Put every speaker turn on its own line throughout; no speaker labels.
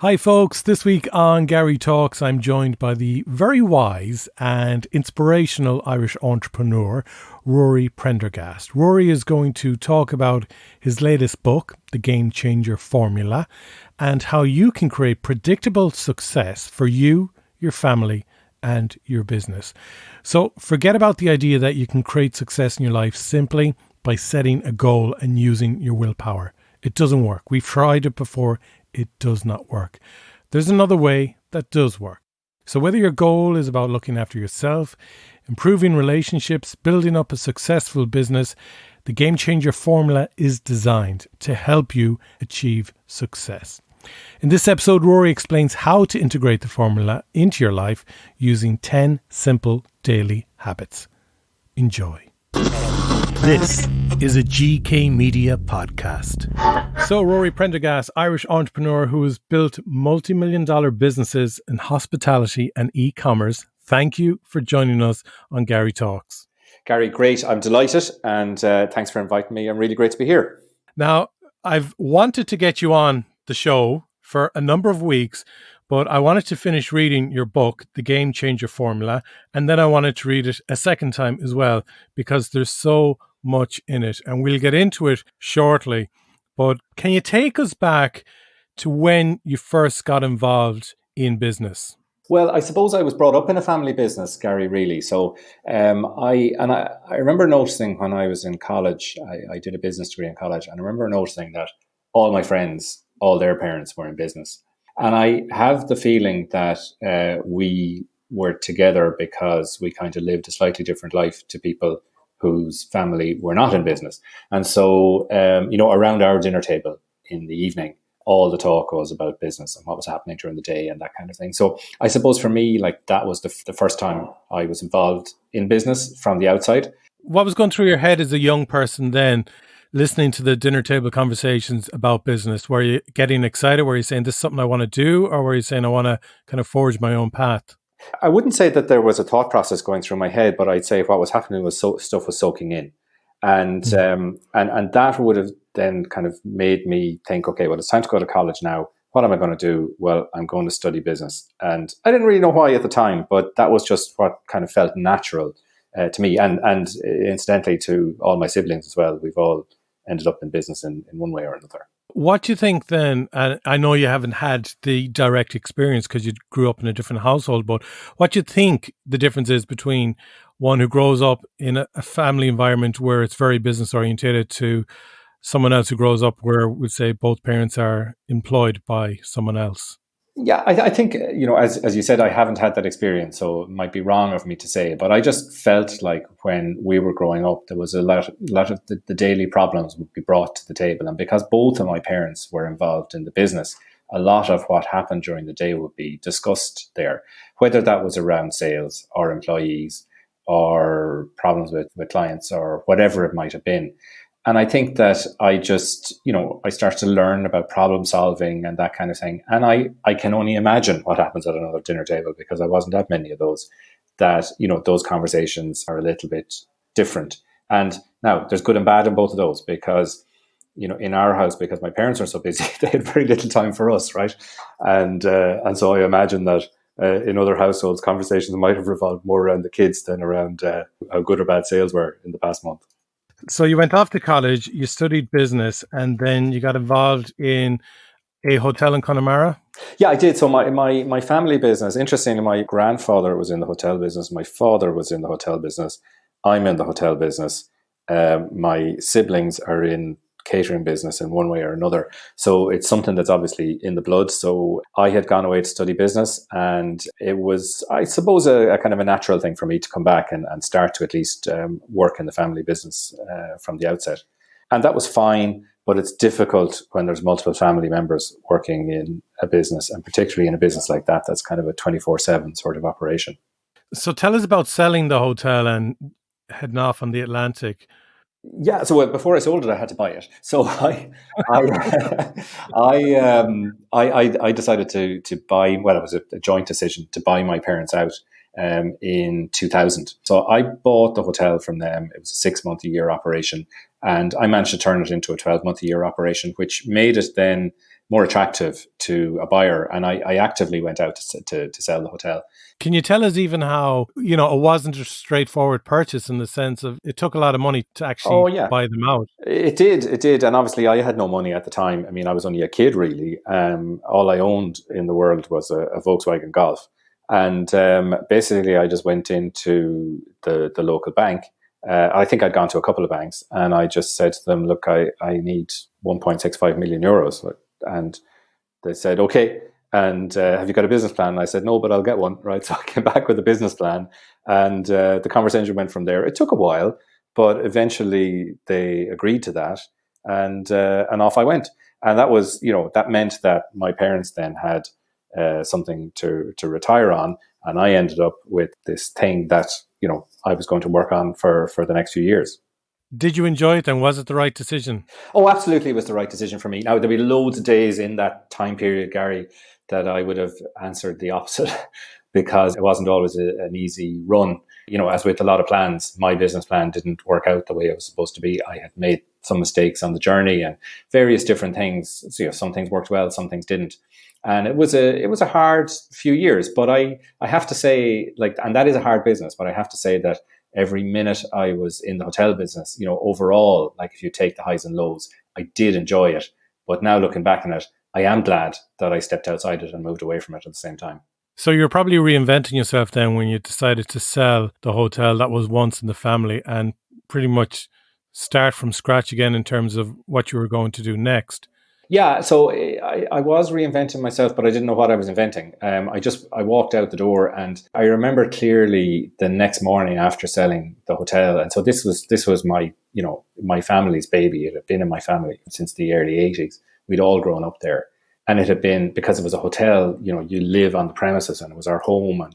Hi folks, this week on Garry Talks, I'm joined by the very wise and inspirational Irish entrepreneur, Rory Prendergast. Rory is going to talk about his latest book, The Game Changer Formula, and how you can create predictable success for you, your family, and your business. So forget about the idea that you can create success in your life simply by setting a goal and using your willpower. It doesn't work. We've tried it before. It does not work. There's another way that does work. So whether your goal is about looking after yourself, improving relationships, building up a successful business, the Game Changer Formula is designed to help you achieve success. In this episode, Rory explains how to integrate the formula into your life using 10 simple daily habits. Enjoy. This is a GK Media podcast. So Rory Prendergast, Irish entrepreneur who has built multi-million-dollar businesses in hospitality and e-commerce. Thank you for joining us on Garry Talks.
Garry, great. I'm delighted and thanks for inviting me. I'm really great to be here.
Now, I've wanted to get you on the show for a number of weeks, but I wanted to finish reading your book, The Game Changer Formula, and then I wanted to read it a second time as well because there's so much in it, and we'll get into it shortly. But can you take us back to when you first got involved in business?
Well, I suppose I was brought up in a family business, Garry, really. So I remember noticing when I was in college, I did a business degree in college, and I remember noticing that all my friends, all their parents were in business. And I have the feeling that we were together because we kind of lived a slightly different life to people whose family were not in business. And so, around our dinner table in the evening, all the talk was about business and what was happening during the day and that kind of thing. So I suppose for me, that was the first time I was involved in business from the outside.
What was going through your head as a young person then, listening to the dinner table conversations about business? Were you getting excited? Were you saying, this is something I want to do? Or were you saying, I want to kind of forge my own path?
I wouldn't say that there was a thought process going through my head, but I'd say what was happening was stuff was soaking in. And that would have then kind of made me think, okay, well, it's time to go to college now. What am I going to do? Well, I'm going to study business. And I didn't really know why at the time, but that was just what kind of felt natural to me. And incidentally to all my siblings as well. We've all ended up in business in one way or another.
What do you think then, and I know you haven't had the direct experience because you grew up in a different household, but what do you think the difference is between one who grows up in a family environment where it's very business orientated to someone else who grows up where we'd say both parents are employed by someone else?
Yeah, I think, as you said, I haven't had that experience, so it might be wrong of me to say, but I just felt like when we were growing up, there was a lot of the daily problems would be brought to the table. And because both of my parents were involved in the business, a lot of what happened during the day would be discussed there, whether that was around sales or employees or problems with clients or whatever it might have been. And I think that I just, I started to learn about problem solving and that kind of thing. And I can only imagine what happens at another dinner table because I wasn't at many of those, that, those conversations are a little bit different. And now there's good and bad in both of those because, in our house, because my parents were so busy, they had very little time for us, right? And so I imagine that in other households, conversations might have revolved more around the kids than around how good or bad sales were in the past month.
So you went off to college, you studied business, and then you got involved in a hotel in Connemara?
Yeah, I did. So my family business, interestingly, my grandfather was in the hotel business. My father was in the hotel business. I'm in the hotel business. My siblings are in catering business in one way or another. So it's something that's obviously in the blood. So I had gone away to study business, and it was, I suppose, a kind of a natural thing for me to come back and start to at least work in the family business from the outset. And that was fine, but it's difficult when there's multiple family members working in a business, and particularly in a business like that, that's kind of a 24/7 sort of operation.
So tell us about selling the hotel and heading off on the Atlantic.
Yeah, so before I sold it, I had to buy it. So I decided to buy. Well, it was a joint decision to buy my parents out in 2000. So I bought the hotel from them. It was a 6-month-a-year operation, and I managed to turn it into a 12-month-a-year operation, which made it then more attractive to a buyer. And I actively went out to sell the hotel.
Can you tell us even how, it wasn't a straightforward purchase in the sense of it took a lot of money to
Oh,
actually
yeah.
buy them out?
It did. And obviously, I had no money at the time. I mean, I was only a kid, really. All I owned in the world was a Volkswagen Golf. And basically, I just went into the local bank. I think I'd gone to a couple of banks, and I just said to them, look, I need 1.65 million euros. And they said, okay. And have you got a business plan? And I said, no, but I'll get one. Right. So I came back with a business plan, and the conversation went from there. It took a while, but eventually they agreed to that, and off I went. And that was, that meant that my parents then had something to retire on, and I ended up with this thing that I was going to work on for the next few years.
Did you enjoy it, and was it the right decision?
Oh, absolutely, it was the right decision for me. Now, there'll be loads of days in that time period, Gary, that I would have answered the opposite because it wasn't always an easy run. As with a lot of plans, my business plan didn't work out the way it was supposed to be. I had made some mistakes on the journey and various different things. So, some things worked well, some things didn't. And it was a hard few years, but I have to say, and that is a hard business, but I have to say that every minute I was in the hotel business, overall, if you take the highs and lows, I did enjoy it. But now looking back on it, I am glad that I stepped outside it and moved away from it at the same time.
So you're probably reinventing yourself then when you decided to sell the hotel that was once in the family and pretty much start from scratch again in terms of what you were going to do next.
Yeah, so I was reinventing myself, but I didn't know what I was inventing. I walked out the door, and I remember clearly the next morning after selling the hotel. And so this was my my family's baby. It had been in my family since the early 80s. We'd all grown up there, and it had been, because it was a hotel. You live on the premises, and it was our home.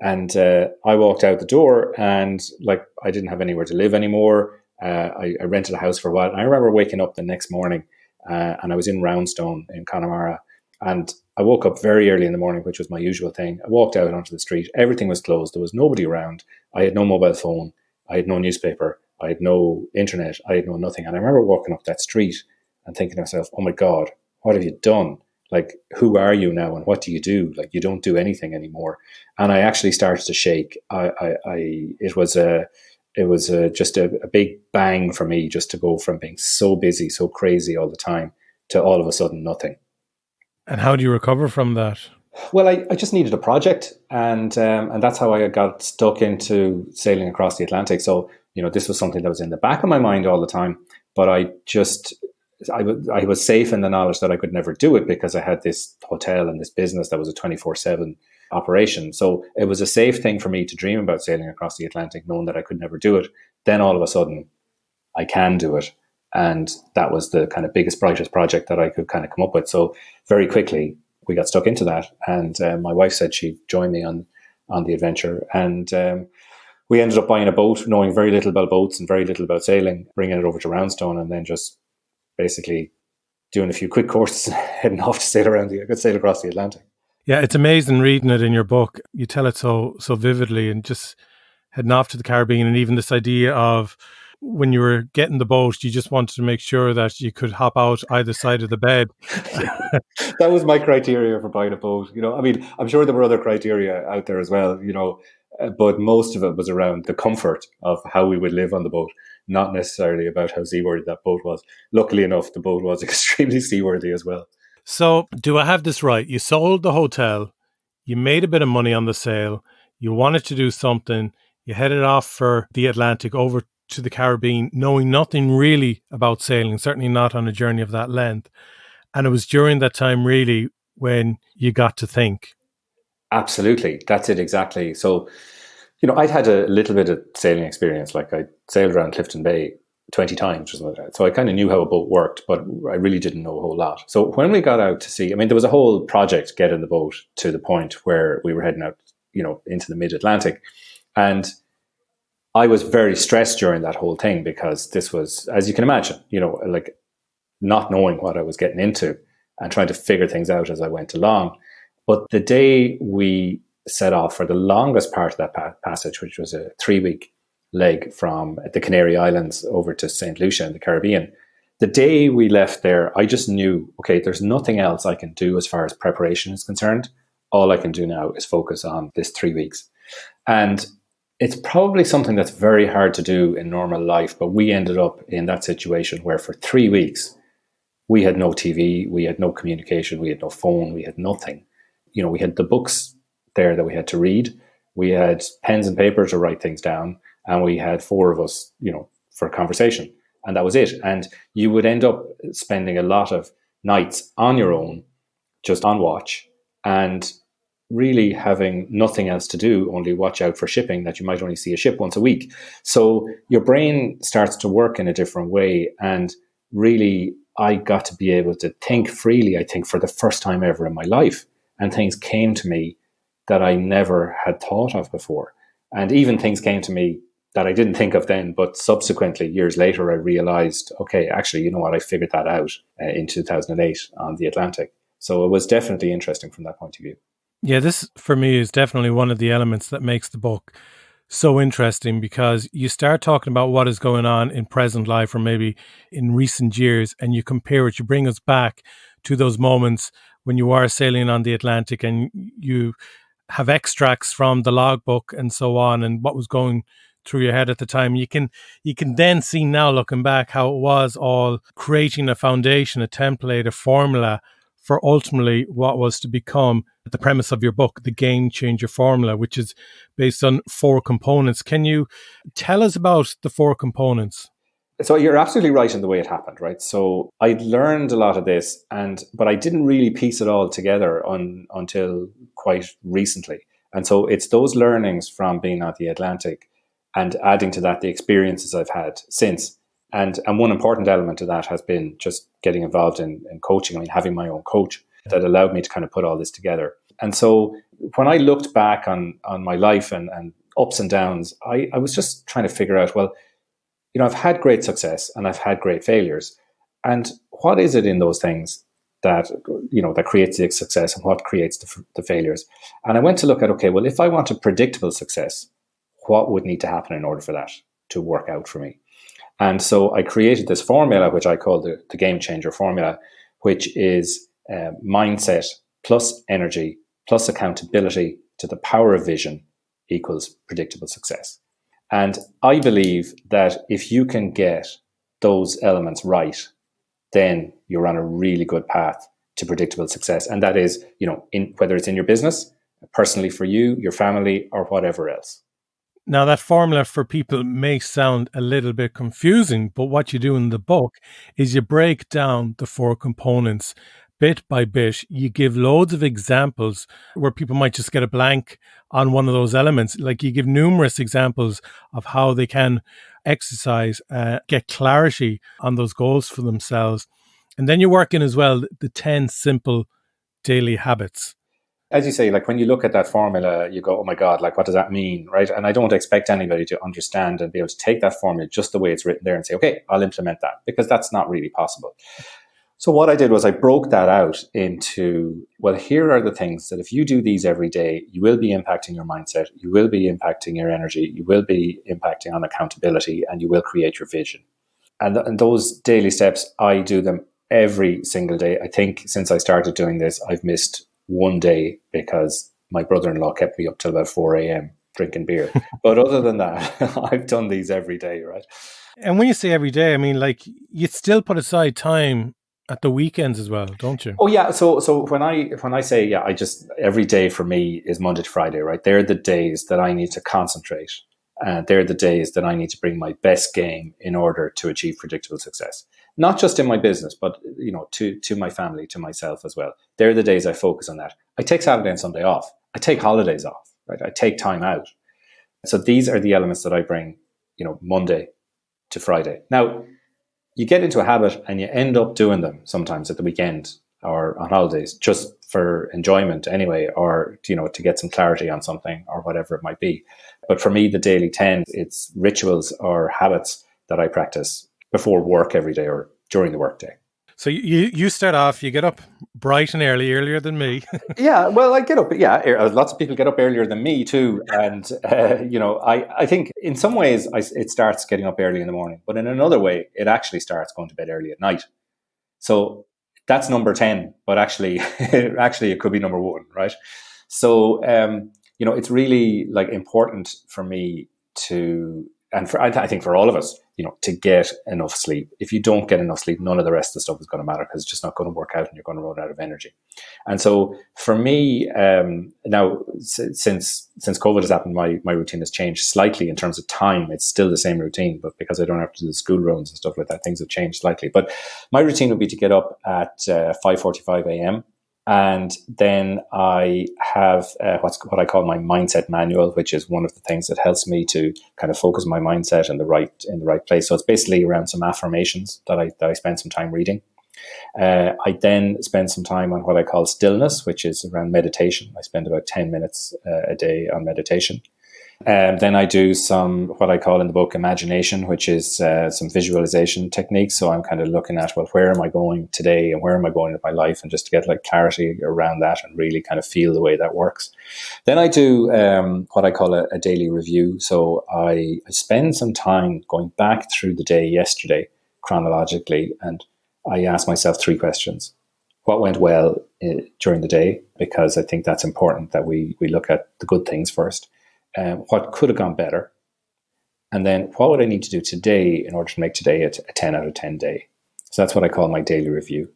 And I walked out the door, and I didn't have anywhere to live anymore. I rented a house for a while. And I remember waking up the next morning. And I was in Roundstone in Connemara, and I woke up very early in the morning, which was my usual thing. I walked out onto the street. Everything was closed. There was nobody around. I had no mobile phone. I had no newspaper. I had no internet. I had no nothing. And I remember walking up that street and thinking to myself, oh my God, what have you done? Who are you now, and what do? You don't do anything anymore. And I actually started to shake. It was just a big bang for me, just to go from being so busy, so crazy all the time, to all of a sudden nothing.
And how do you recover from that?
Well, I just needed a project, and that's how I got stuck into sailing across the Atlantic. So this was something that was in the back of my mind all the time, but I was safe in the knowledge that I could never do it because I had this hotel and this business that was a 24/7 operation. So it was a safe thing for me to dream about sailing across the Atlantic, knowing that I could never do it. Then all of a sudden, I can do it. And that was the kind of biggest, brightest project that I could kind of come up with. So very quickly, we got stuck into that. And my wife said she'd join me on the adventure. And we ended up buying a boat, knowing very little about boats and very little about sailing, bringing it over to Roundstone, and then just basically doing a few quick courses, heading off to sail across the Atlantic.
Yeah, it's amazing reading it in your book. You tell it so vividly, and just heading off to the Caribbean, and even this idea of when you were getting the boat, you just wanted to make sure that you could hop out either side of the bed.
That was my criteria for buying a boat. I mean, I'm sure there were other criteria out there as well, but most of it was around the comfort of how we would live on the boat, not necessarily about how seaworthy that boat was. Luckily enough, the boat was extremely seaworthy as well.
So, do I have this right? You sold the hotel, you made a bit of money on the sale, you wanted to do something, you headed off for the Atlantic over to the Caribbean, knowing nothing really about sailing, certainly not on a journey of that length. And it was during that time really when you got to think.
Absolutely. That's it exactly. So, I'd had a little bit of sailing experience. I sailed around Clifton Bay 20 times or something like that. So I kind of knew how a boat worked, but I really didn't know a whole lot. So when we got out to sea, I mean, there was a whole project getting the boat to the point where we were heading out, into the mid-Atlantic. And I was very stressed during that whole thing because this was, as you can imagine, not knowing what I was getting into and trying to figure things out as I went along. But the day we set off for the longest part of that passage, which was a 3-week leg from the Canary Islands over to St. Lucia in the Caribbean, the day we left there, I just knew, okay, there's nothing else I can do as far as preparation is concerned. All I can do now is focus on this 3 weeks. And it's probably something that's very hard to do in normal life, but we ended up in that situation where for 3 weeks, we had no TV, we had no communication, we had no phone, we had nothing. We had the books there that we had to read. We had pens and paper to write things down, and we had four of us, for a conversation. And that was it. And you would end up spending a lot of nights on your own, just on watch, and really having nothing else to do, only watch out for shipping, that you might only see a ship once a week. So your brain starts to work in a different way. And really, I got to be able to think freely, I think, for the first time ever in my life. And things came to me that I never had thought of before. And even things came to me that I didn't think of then, but subsequently, years later, I realized, okay, actually, you know what, I figured that out in 2008 on the Atlantic. So it was definitely interesting from that point of view.
Yeah, this for me is definitely one of the elements that makes the book so interesting, because you start talking about what is going on in present life or maybe in recent years, and you compare it, you bring us back to those moments when you are sailing on the Atlantic and you have extracts from the logbook and so on, and what was going through your head at the time. You can then see now, looking back, how it was all creating a foundation, a template, a formula for ultimately what was to become the premise of your book, the Game Changer Formula, which is based on 4 components. Can you tell us about the 4 components?
So you're absolutely right in the way it happened, right? So I learned a lot of this, but I didn't really piece it all together until quite recently. And so it's those learnings from being on the Atlantic and adding to that the experiences I've had since. And one important element of that has been just getting involved in coaching. I mean, having my own coach that allowed me to kind of put all this together. And so when I looked back on my life and ups and downs, I was just trying to figure out, well, I've had great success and I've had great failures. And what is it in those things that, that creates the success, and what creates the failures? And I went to look at, okay, well, if I want a predictable success, what would need to happen in order for that to work out for me? And so I created this formula, which I call the Game Changer Formula, which is mindset plus energy plus accountability to the power of vision equals predictable success. And I believe that if you can get those elements right, then you're on a really good path to predictable success. And that is, whether it's in your business, personally for you, your family, or whatever else.
Now, that formula for people may sound a little bit confusing, but what you do in the book is you break down the 4 components bit by bit. You give loads of examples where people might just get a blank on one of those elements. Like, you give numerous examples of how they can exercise, get clarity on those goals for themselves. And then you work in as well the 10 simple daily habits.
As you say, like when you look at that formula, you go, oh my God, like what does that mean, right? And I don't expect anybody to understand and be able to take that formula just the way it's written there and say, okay, I'll implement that, because that's not really possible. So what I did was I broke that out into, well, here are the things that if you do these every day, you will be impacting your mindset, you will be impacting your energy, you will be impacting on accountability, and you will create your vision. And those daily steps, I do them every single day. I think since I started doing this, I've missed one day because my brother-in-law kept me up till about 4 a.m. drinking beer. But other than that, I've done these every day, right?
And when you say every day, I mean, like, you still put aside time at the weekends as well, don't you?
Oh yeah. So when I say, yeah, I just, every day for me is Monday to Friday, right? They're the days that I need to concentrate. They're the days that I need to bring my best game in order to achieve predictable success. Not just in my business, but to my family, to myself as well. They're the days I focus on that. I take Saturday and Sunday off. I take holidays off, right? I take time out. So these are the elements that I bring, Monday to Friday. Now, you get into a habit and you end up doing them sometimes at the weekend or on holidays, just for enjoyment anyway, or, to get some clarity on something or whatever it might be. But for me, the daily 10, it's rituals or habits that I practice before work every day or during the workday.
So you start off, you get up bright and early, earlier than me.
Yeah, well, I get up. Yeah, lots of people get up earlier than me too, and I think in some ways it starts getting up early in the morning, but in another way, it actually starts going to bed early at night. So that's number 10, but actually, actually, it could be number 1, right? So it's really like important for me to, and I think for all of us, to get enough sleep. If you don't get enough sleep, none of the rest of the stuff is going to matter because it's just not going to work out and you're going to run out of energy. And so for me, now since COVID has happened, my routine has changed slightly in terms of time. It's still the same routine, but because I don't have to do the school runs and stuff like that, things have changed slightly. But my routine would be to get up at 5:45 a.m. And then I have what I call my mindset manual, which is one of the things that helps me to kind of focus my mindset in the right place. So it's basically around some affirmations that I spend some time reading. I then spend some time on what I call stillness, which is around meditation. I spend about 10 minutes a day on meditation. Then I do some, what I call in the book, imagination, which is some visualization techniques. So I'm kind of looking at, well, where am I going today and where am I going in my life? And just to get like clarity around that and really kind of feel the way that works. Then I do what I call a daily review. So I spend some time going back through the day yesterday chronologically, and I ask myself 3 questions. What went well during the day? Because I think that's important that we look at the good things first. What could have gone better? And then what would I need to do today in order to make today a 10 out of 10 day? So that's what I call my daily review.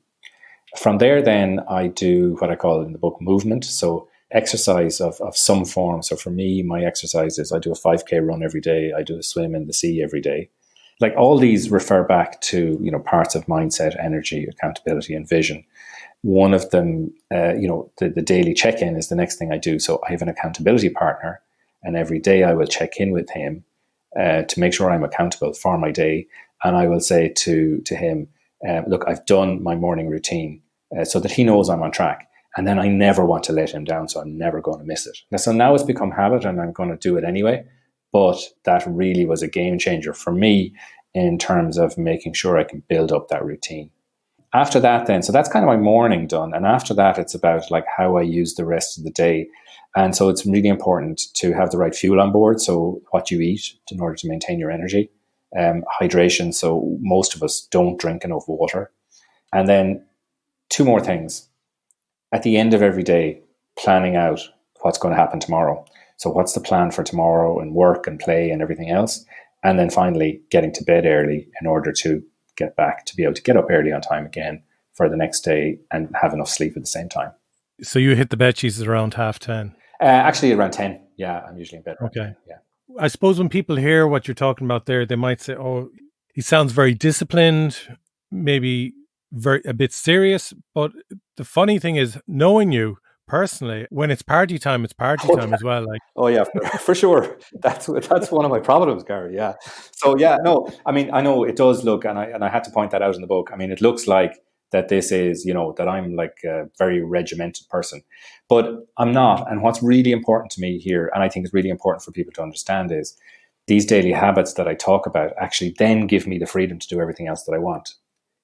From there, then I do what I call in the book movement. So exercise of some form. So for me, my exercise is I do a 5K run every day. I do a swim in the sea every day. Like all these refer back to, parts of mindset, energy, accountability, and vision. One of them, the daily check-in is the next thing I do. So I have an accountability partner, and every day I will check in with him to make sure I'm accountable for my day. And I will say to him, look, I've done my morning routine so that he knows I'm on track. And then I never want to let him down, so I'm never going to miss it. So now it's become habit and I'm going to do it anyway. But that really was a game changer for me in terms of making sure I can build up that routine. After that then, so that's kind of my morning done. And after that, it's about like how I use the rest of the day. And so it's really important to have the right fuel on board. So what you eat in order to maintain your energy, hydration. So most of us don't drink enough water. And then 2 more things. At the end of every day, planning out what's going to happen tomorrow. So what's the plan for tomorrow and work and play and everything else? And then finally, getting to bed early in order to get back to be able to get up early on time again for the next day and have enough sleep at the same time.
So you hit the bed cheese around 10:30?
Actually, around 10. Yeah, I'm usually in bed around 10. Yeah.
I suppose when people hear what you're talking about there, they might say, oh, he sounds very disciplined, maybe a bit serious. But the funny thing is, knowing you personally, when it's party time as well. Like,
oh yeah, for sure. That's one of my problems, Gary. Yeah. So yeah, no, I mean, I know it does look, and I had to point that out in the book. I mean, it looks like that this is, that I'm like a very regimented person, but I'm not. And what's really important to me here, and I think it's really important for people to understand, is these daily habits that I talk about actually then give me the freedom to do everything else that I want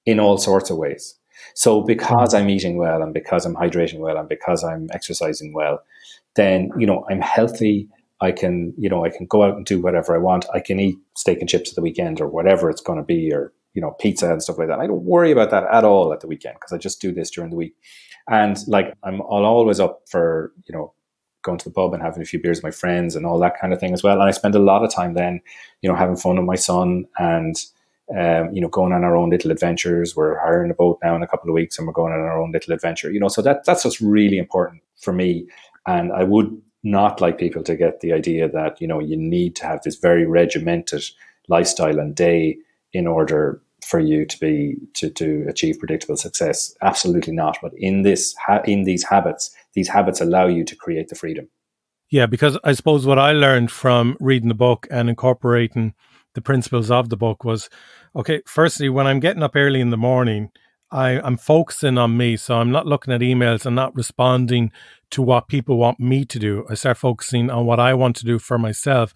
in all sorts of ways. So because I'm eating well and because I'm hydrating well and because I'm exercising well, then, I'm healthy. I can go out and do whatever I want. I can eat steak and chips at the weekend or whatever it's going to be, or, pizza and stuff like that. I don't worry about that at all at the weekend because I just do this during the week. And like, I'm always up for, going to the pub and having a few beers with my friends and all that kind of thing as well. And I spend a lot of time then, having fun with my son and, going on our own little adventures. We're hiring a boat now in a couple of weeks and we're going on our own little adventure, so that's what's really important for me. And I would not like people to get the idea that, you need to have this very regimented lifestyle and day in order for you to achieve predictable success. Absolutely not. But in these habits allow you to create the freedom.
Yeah, because I suppose what I learned from reading the book and incorporating the principles of the book was, okay, firstly, when I'm getting up early in the morning, I'm focusing on me. So I'm not looking at emails and not responding to what people want me to do. I start focusing on what I want to do for myself.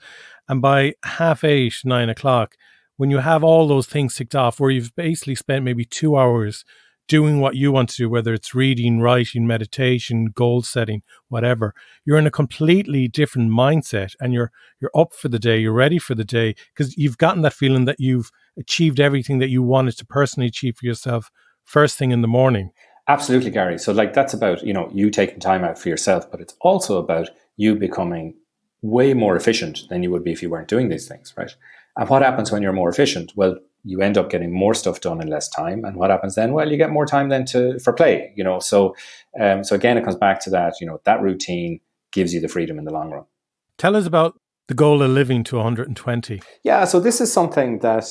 And by 7:30, 9 o'clock, when you have all those things ticked off, where you've basically spent maybe 2 hours doing what you want to do, whether it's reading, writing, meditation, goal setting, whatever, you're in a completely different mindset, and you're up for the day, you're ready for the day, because you've gotten that feeling that you've achieved everything that you wanted to personally achieve for yourself first thing in the morning.
Absolutely, Gary. So like that's about, you taking time out for yourself, but it's also about you becoming way more efficient than you would be if you weren't doing these things, right? And what happens when you're more efficient? Well, you end up getting more stuff done in less time. And what happens then? Well, you get more time then for play, So again, it comes back to that, that routine gives you the freedom in the long run.
Tell us about the goal of living to 120.
Yeah, so this is something that,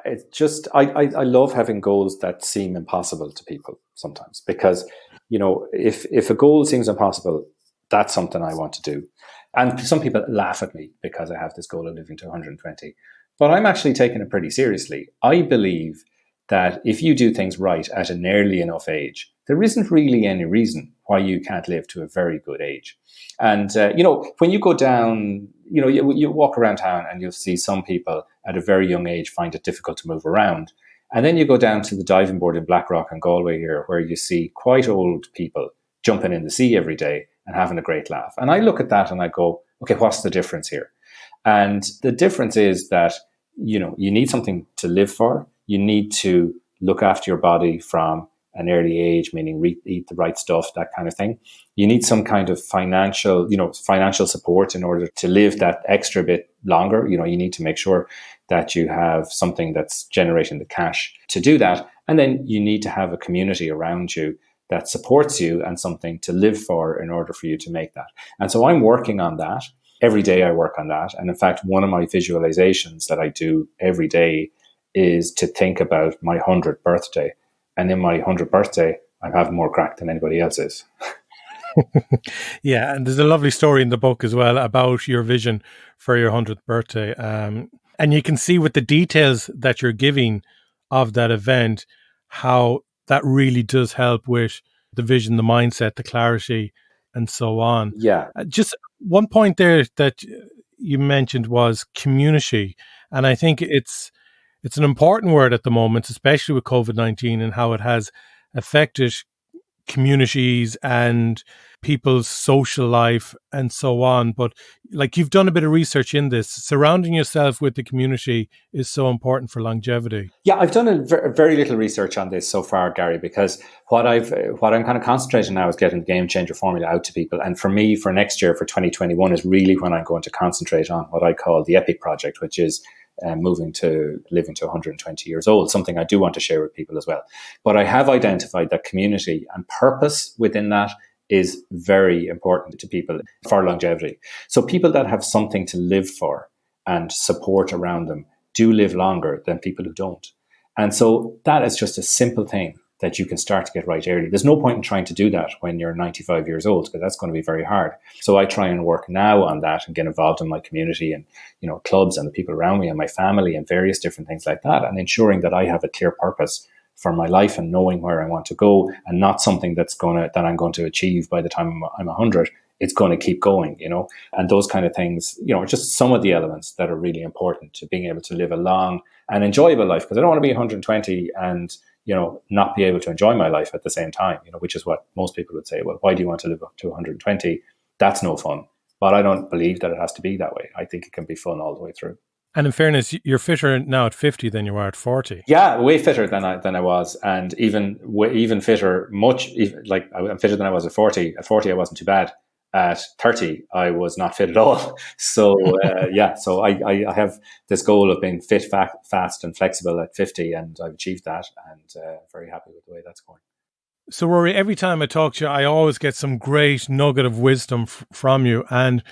it's just I love having goals that seem impossible to people sometimes, because if a goal seems impossible, that's something I want to do. And some people laugh at me because I have this goal of living to 120, but I'm actually taking it pretty seriously. I believe that if you do things right at an early enough age, there isn't really any reason why you can't live to a very good age. And, when you go down, you walk around town and you'll see some people at a very young age find it difficult to move around. And then you go down to the diving board in Blackrock and Galway here, where you see quite old people jumping in the sea every day and having a great laugh. And I look at that and I go, okay, what's the difference here? And the difference is that, you need something to live for. You need to look after your body from an early age, meaning eat the right stuff, that kind of thing. You need some kind of financial support in order to live that extra bit longer. You need to make sure that you have something that's generating the cash to do that. And then you need to have a community around you that supports you and something to live for in order for you to make that. And so I'm working on that. Every day I work on that. And in fact, one of my visualizations that I do every day is to think about my 100th birthday. And in my 100th birthday, I'm having more crack than anybody else is.
Yeah, and there's a lovely story in the book as well about your vision for your 100th birthday. And you can see with the details that you're giving of that event, how that really does help with the vision, the mindset, the clarity, and so on.
Yeah.
Just one point there that you mentioned was community. And I think it's an important word at the moment, especially with COVID-19 and how it has affected communities and people's social life and so on. But like, you've done a bit of research in this. Surrounding yourself with the community is so important for longevity.
Yeah, I've done very little research on this so far, Gary, because what I'm kind of concentrating now is getting the game changer formula out to people. And for me, for next year, for 2021, is really when I'm going to concentrate on what I call the EPIC project, which is living to 120 years old, something I do want to share with people as well. But I have identified that community and purpose within that is very important to people for longevity. So people that have something to live for and support around them do live longer than people who don't. And so that is just a simple thing that you can start to get right early. There's no point in trying to do that when you're 95 years old, because that's going to be very hard. So I try and work now on that and get involved in my community and, clubs and the people around me and my family and various different things like that, and ensuring that I have a clear purpose for my life and knowing where I want to go, and not something that I'm going to achieve by the time I'm 100. It's going to keep going, and those kind of things, just some of the elements that are really important to being able to live a long and enjoyable life. Because I don't want to be 120 and, not be able to enjoy my life at the same time, which is what most people would say. Well, why do you want to live up to 120? That's no fun. But I don't believe that it has to be that way. I think it can be fun all the way through.
And in fairness, you're fitter now at 50 than you were at 40.
Yeah, way fitter than I was, and even fitter. I'm fitter than I was at 40. At 40, I wasn't too bad. At 30, I was not fit at all. So so I have this goal of being fit, fast, and flexible at 50, and I've achieved that, and very happy with the way that's going.
So, Rory, every time I talk to you, I always get some great nugget of wisdom from you. And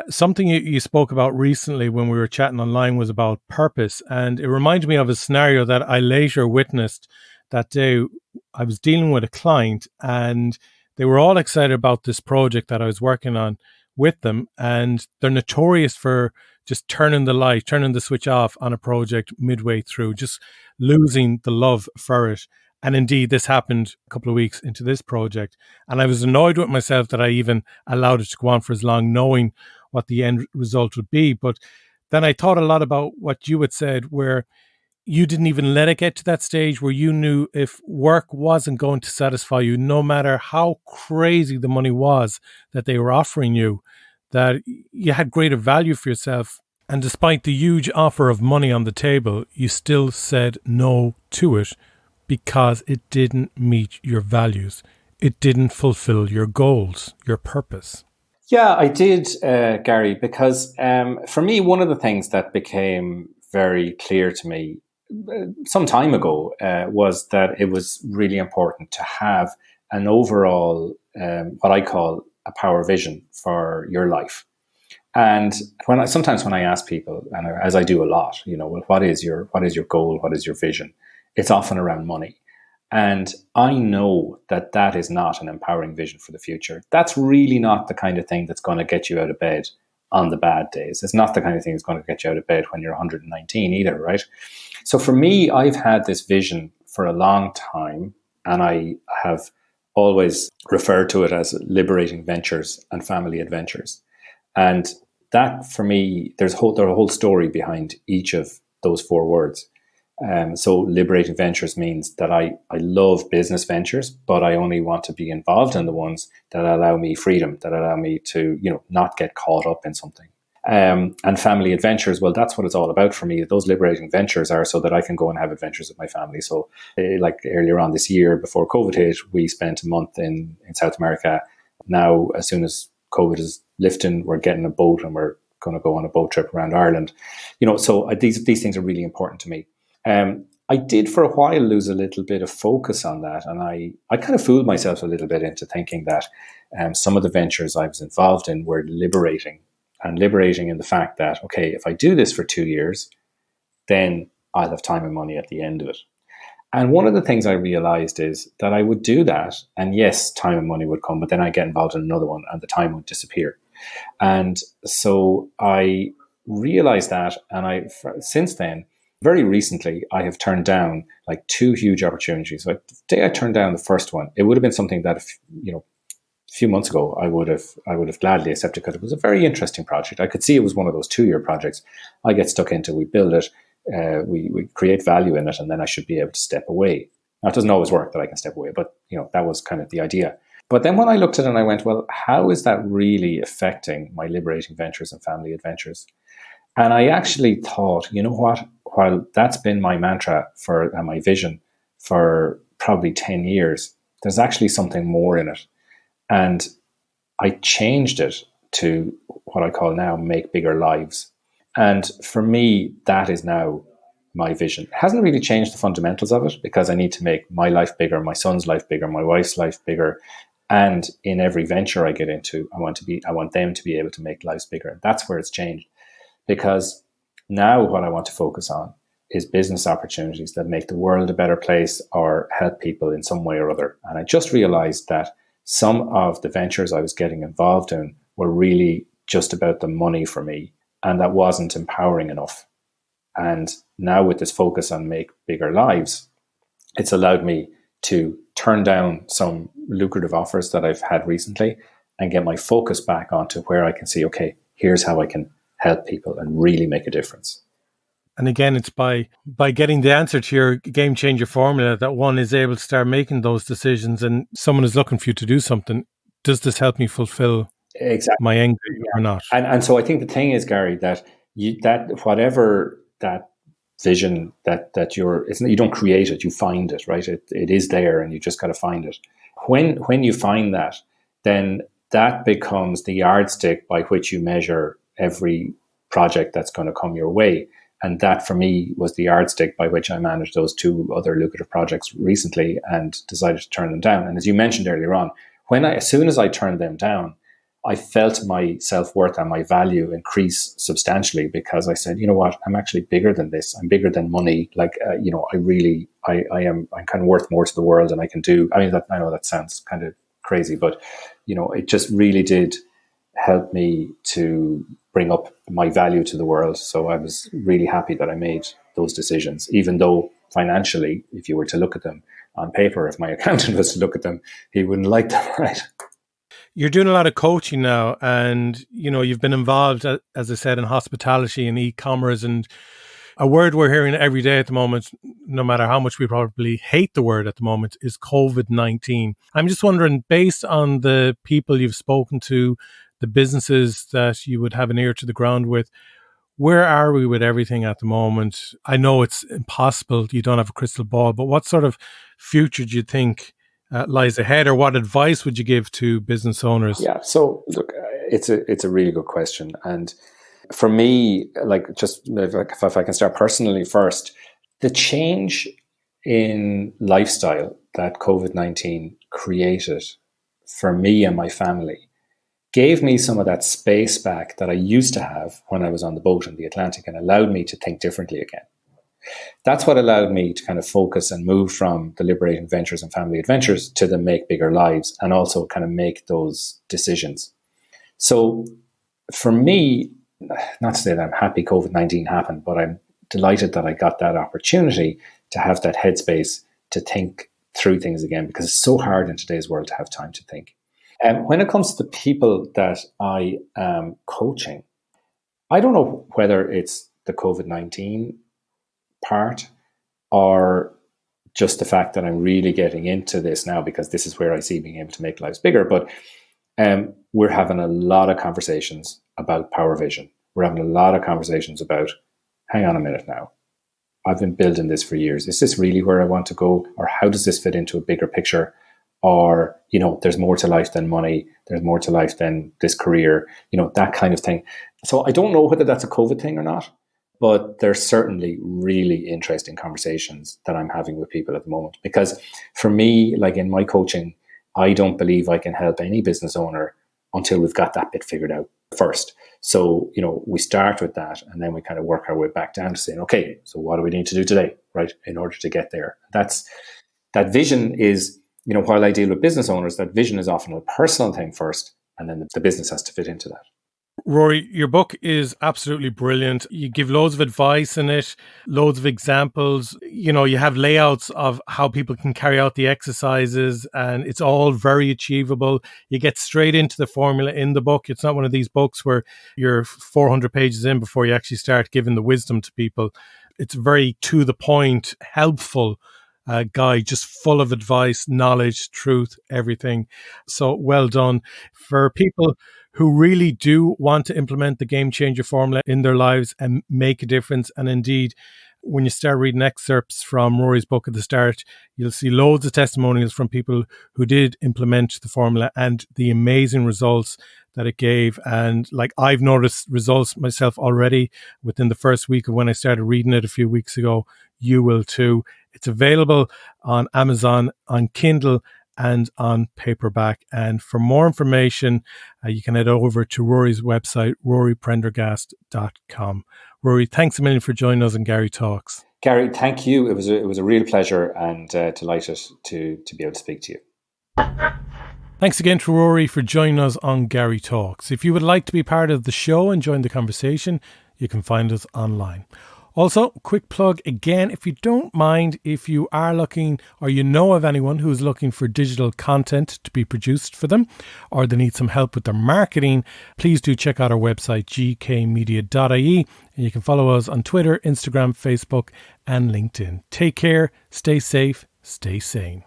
something you spoke about recently when we were chatting online was about purpose. And it reminded me of a scenario that I later witnessed that day. I was dealing with a client and they were all excited about this project that I was working on with them. And they're notorious for just turning the switch off on a project midway through, just losing the love for it. And indeed, this happened a couple of weeks into this project. And I was annoyed with myself that I even allowed it to go on for as long, knowing what the end result would be. But then I thought a lot about what you had said, where you didn't even let it get to that stage where you knew if work wasn't going to satisfy you, no matter how crazy the money was that they were offering you, that you had greater value for yourself. And despite the huge offer of money on the table, you still said no to it because it didn't meet your values. It didn't fulfill your goals, your purpose.
Yeah, I did, Gary, because for me, one of the things that became very clear to me some time ago was that it was really important to have an overall, what I call a power vision for your life. And sometimes when I ask people, and as I do a lot, well, what is your goal? What is your vision? It's often around money. And I know that that is not an empowering vision for the future. That's really not the kind of thing that's going to get you out of bed on the bad days. It's not the kind of thing that's going to get you out of bed when you're 119 either, right? So for me, I've had this vision for a long time, and I have always referred to it as liberating ventures and family adventures. And that, for me, there's a whole story behind each of those four words. So liberating ventures means that I love business ventures, but I only want to be involved in the ones that allow me freedom, that allow me to, not get caught up in something. And family adventures, well, that's what it's all about for me. Those liberating ventures are so that I can go and have adventures with my family. So like earlier on this year, before COVID hit, we spent a month in South America. Now, as soon as COVID is lifting, we're getting a boat and we're going to go on a boat trip around Ireland. So these things are really important to me. I did for a while lose a little bit of focus on that. And I kind of fooled myself a little bit into thinking that some of the ventures I was involved in were liberating in the fact that, okay, if I do this for 2 years, then I'll have time and money at the end of it. And one of the things I realized is that I would do that. And yes, time and money would come, but then I get involved in another one and the time would disappear. And so I realized that. And since then, very recently, I have turned down like 2 huge opportunities. Like the day I turned down the first one, it would have been something that, a few months ago, I would have gladly accepted because it was a very interesting project. I could see it was one of those 2-year projects I get stuck into. We build it, we create value in it, and then I should be able to step away. Now, it doesn't always work that I can step away, but that was kind of the idea. But then when I looked at it and I went, well, how is that really affecting my liberating ventures and family adventures? And I actually thought, you know what, while that's been my mantra and my vision for probably 10 years, there's actually something more in it. And I changed it to what I call now make bigger lives. And for me, that is now my vision. It hasn't really changed the fundamentals of it because I need to make my life bigger, my son's life bigger, my wife's life bigger. And in every venture I get into, I want them to be able to make lives bigger. That's where it's changed. Because now what I want to focus on is business opportunities that make the world a better place or help people in some way or other. And I just realized that some of the ventures I was getting involved in were really just about the money for me, and that wasn't empowering enough. And now with this focus on make bigger lives, it's allowed me to turn down some lucrative offers that I've had recently and get my focus back onto where I can see, okay, here's how I can help people and really make a difference.
And again, it's by getting the answer to your game changer formula that one is able to start making those decisions, and someone is looking for you to do something. Does this help me fulfill my end game or not?
And so I think the thing is, Gary, that whatever that vision that you don't create it, you find it, right? It is there, and you just got to find it. When you find that, then that becomes the yardstick by which you measure every project that's going to come your way. And that for me was the yardstick by which I managed those 2 other lucrative projects recently and decided to turn them down. And as you mentioned earlier on, as soon as I turned them down, I felt my self-worth and my value increase substantially because I said, you know what, I'm actually bigger than this. I'm bigger than money. Like, I'm kind of worth more to the world than I can do. I mean, I know that sounds kind of crazy, but, it just really did help me to bring up my value to the world. So I was really happy that I made those decisions, even though financially, if you were to look at them on paper, if my accountant was to look at them, he wouldn't like them, right?
You're doing a lot of coaching now, and you've been involved, as I said, in hospitality and e-commerce, and A word we're hearing every day at the moment, no matter how much we probably hate the word at the moment, is COVID-19. I'm just wondering, based on the people you've spoken to, the businesses that you would have an ear to the ground with, where are we with everything at the moment? I know it's impossible. You don't have a crystal ball, but what sort of future do you think lies ahead, or what advice would you give to business owners?
Yeah. So look, it's a really good question. And for me, like, just if I can start personally first, the change in lifestyle that COVID-19 created for me and my family gave me some of that space back that I used to have when I was on the boat in the Atlantic, and allowed me to think differently again. That's what allowed me to kind of focus and move from the liberating ventures and family adventures to the make bigger lives, and also kind of make those decisions. So for me, not to say that I'm happy COVID-19 happened, but I'm delighted that I got that opportunity to have that headspace to think through things again, because it's so hard in today's world to have time to think. When it comes to the people that I am coaching, I don't know whether it's the COVID-19 part or just the fact that I'm really getting into this now, because this is where I see being able to make lives bigger. But we're having a lot of conversations about power vision. We're having a lot of conversations about, hang on a minute now, I've been building this for years. Is this really where I want to go? Or how does this fit into a bigger picture? Or, there's more to life than money. There's more to life than this career, that kind of thing. So I don't know whether that's a COVID thing or not, but there's certainly really interesting conversations that I'm having with people at the moment. Because for me, like in my coaching, I don't believe I can help any business owner until we've got that bit figured out first. So, we start with that, and then we kind of work our way back down to saying, okay, so what do we need to do today, right, in order to get there? That vision is, while I deal with business owners, that vision is often a personal thing first, and then the business has to fit into that.
Rory, your book is absolutely brilliant. You give loads of advice in it, loads of examples. You have layouts of how people can carry out the exercises, and it's all very achievable. You get straight into the formula in the book. It's not one of these books where you're 400 pages in before you actually start giving the wisdom to people. It's very to the point, helpful guide, just full of advice, knowledge, truth, everything. So well done. For people who really do want to implement the game changer formula in their lives and make a difference. And indeed, when you start reading excerpts from Rory's book at the start, you'll see loads of testimonials from people who did implement the formula and the amazing results that it gave. And like, I've noticed results myself already within the first week of when I started reading it a few weeks ago. You will too. It's available on Amazon, on Kindle, and on paperback. And for more information, you can head over to Rory's website, roryprendergast.com. Rory, thanks a million for joining us on Garry Talks.
Garry, thank you. It was a real pleasure, and delighted to be able to speak to you.
Thanks again to Rory for joining us on Garry Talks. If you would like to be part of the show and join the conversation, you can find us online. Also, quick plug again, if you don't mind, if you are looking or you know of anyone who is looking for digital content to be produced for them, or they need some help with their marketing, please do check out our website, gkmedia.ie, and you can follow us on Twitter, Instagram, Facebook, and LinkedIn. Take care, stay safe, stay sane.